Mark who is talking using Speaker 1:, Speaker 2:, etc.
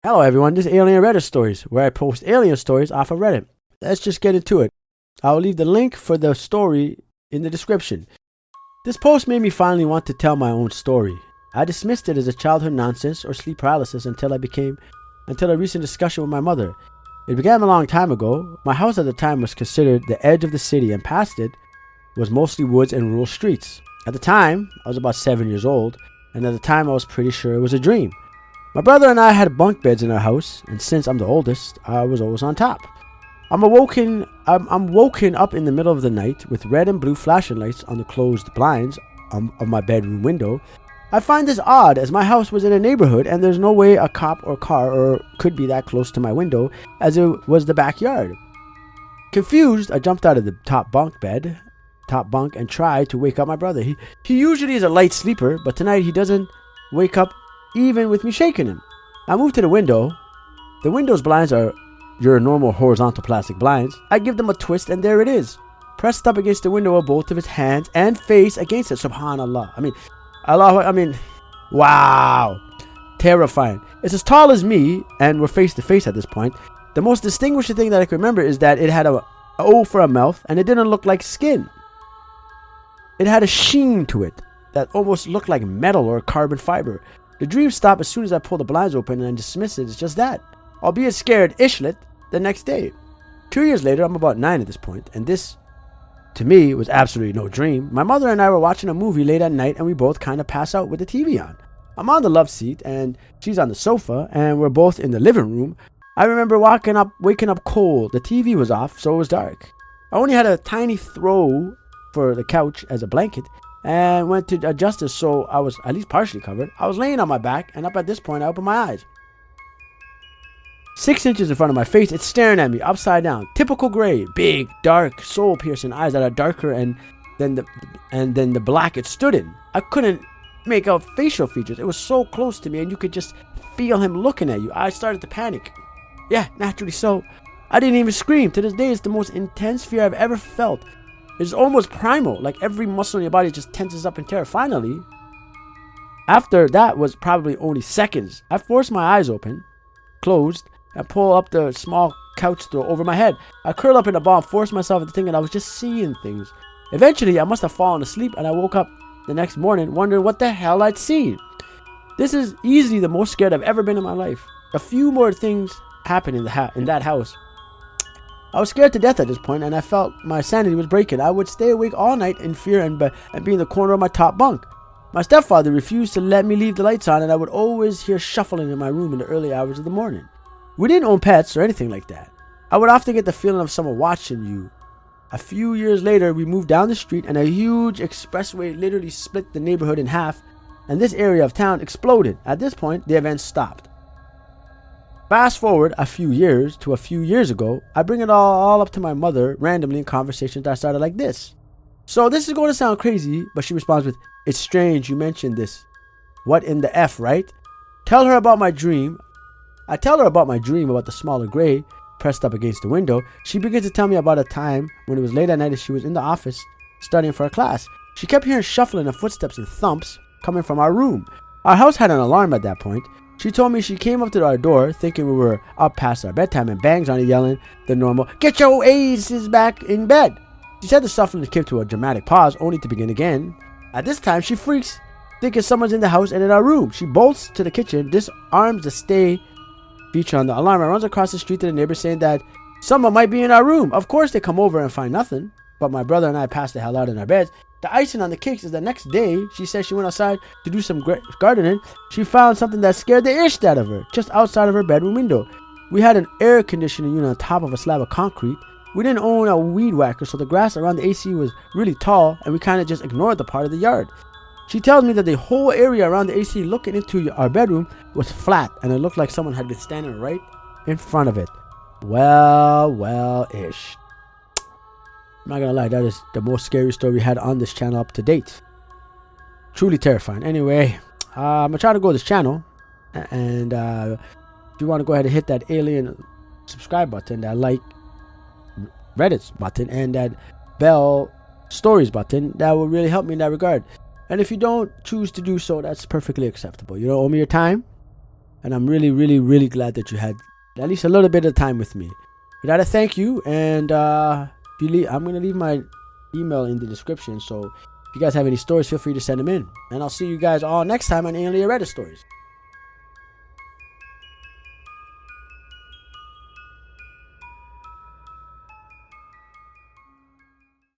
Speaker 1: Hello everyone, this is Alien Reddit Stories, where I post alien stories off of Reddit. Let's just get into it. I'll leave the link for the story in the description. This post made me finally want to tell my own story. I dismissed it as a childhood nonsense or sleep paralysis until a recent discussion with my mother. It began a long time ago. My house at the time was considered the edge of the city, and past it was mostly woods and rural streets. At the time, I was about 7 years old, and at the time I was pretty sure it was a dream. My brother and I had bunk beds in our house, and since I'm the oldest, I was always on top. I'm woken up in the middle of the night with red and blue flashing lights on the closed blinds of my bedroom window. I find this odd, as my house was in a neighborhood and there's no way a cop or car could be that close to my window, as it was the backyard. Confused, I jumped out of the top bunk and tried to wake up my brother. He usually is a light sleeper, but tonight he doesn't wake up even with me shaking him. I moved to the window. The window's blinds are your normal horizontal plastic blinds. I give them a twist, and there it is, pressed up against the window with both of his hands and face against it. Subhanallah. Wow. Terrifying. It's as tall as me, and we're face to face at this point. The most distinguishing thing that I can remember is that it had a O for a mouth, and it didn't look like skin. It had a sheen to it that almost looked like metal or carbon fiber. The dream stopped as soon as I pulled the blinds open, and I dismissed it as just that, albeit scared ishlet the next day. 2 years later, I'm about 9 at this point, and this, to me, was absolutely no dream. My mother and I were watching a movie late at night, and we both kind of pass out with the TV on. I'm on the love seat, and she's on the sofa, and we're both in the living room. I remember waking up cold. The TV was off, so it was dark. I only had a tiny throw for the couch as a blanket, and went to adjust it so I was at least partially covered. I was laying on my back, and up at this point I opened my eyes. 6 inches in front of my face, it's staring at me upside down. Typical gray, big, dark, soul-piercing eyes that are darker than the black it stood in. I couldn't make out facial features. It was so close to me, and you could just feel him looking at you. I started to panic. Yeah, naturally so. I didn't even scream. To this day, it's the most intense fear I've ever felt. It's almost primal, like every muscle in your body just tenses up in terror. Finally, after that was probably only seconds, I forced my eyes open, closed, and pull up the small couch throw over my head. I curled up in a ball and forced myself into thinking I was just seeing things. Eventually, I must have fallen asleep, and I woke up the next morning wondering what the hell I'd seen. This is easily the most scared I've ever been in my life. A few more things happened in that house. I was scared to death at this point, and I felt my sanity was breaking. I would stay awake all night in fear and be in the corner of my top bunk. My stepfather refused to let me leave the lights on, and I would always hear shuffling in my room in the early hours of the morning. We didn't own pets or anything like that. I would often get the feeling of someone watching you. A few years later, we moved down the street, and a huge expressway literally split the neighborhood in half, and this area of town exploded. At this point, the event stopped. Fast forward a few years to a few years ago, I bring it all up to my mother randomly in conversations that started like this. So this is going to sound crazy, but she responds with, "It's strange you mentioned this. What in the F, right?" Tell her about my dream. I tell her about my dream about the smaller gray pressed up against the window. She begins to tell me about a time when it was late at night and she was in the office studying for a class. She kept hearing shuffling and footsteps and thumps coming from our room. Our house had an alarm at that point. She told me she came up to our door thinking we were up past our bedtime and bangs on it, yelling the normal, "Get your asses back in bed." She said the shuffling came to a dramatic pause, only to begin again. At this time, she freaks, thinking someone's in the house and in our room. She bolts to the kitchen, disarms the stay feature on the alarm, and runs across the street to the neighbors saying that someone might be in our room. Of course, they come over and find nothing, but my brother and I passed the hell out in our beds. The icing on the cake is the next day, she says she went outside to do some gardening. She found something that scared the ish out of her, just outside of her bedroom window. We had an air conditioning unit on top of a slab of concrete. We didn't own a weed whacker, so the grass around the AC was really tall, and we kind of just ignored the part of the yard. She tells me that the whole area around the AC looking into our bedroom was flat, and it looked like someone had been standing right in front of it. Well-ish. I'm not gonna lie, that is the most scary story we had on this channel up to date. Truly terrifying. Anyway, I'm gonna try to grow this channel, and if you want to go ahead and hit that alien subscribe button, that like Reddit's button, and that bell stories button, that will really help me in that regard. And if you don't choose to do so, that's perfectly acceptable. You don't owe me your time, and I'm really, really, really glad that you had at least a little bit of time with me. With that, I thank you, and I'm gonna leave my email in the description. So if you guys have any stories, feel free to send them in, and I'll see you guys all next time on Alien Reddit Stories.